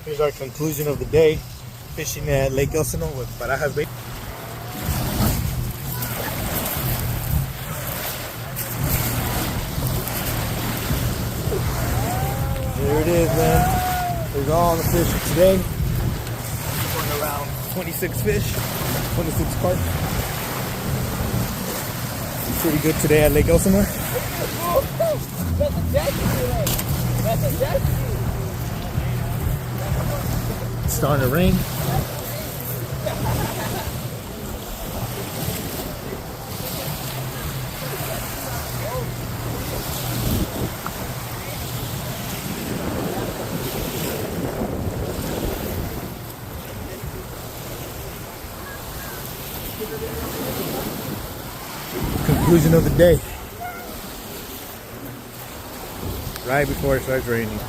Here's our conclusion of the day. Fishing at Lake Elsinore with Barajas Bait. There it is, man. There's all the fish for today. Going around 26 fish, 26 carp. Pretty good today at Lake Elsinore. It's starting to rain. Conclusion of the day. Right before it starts raining.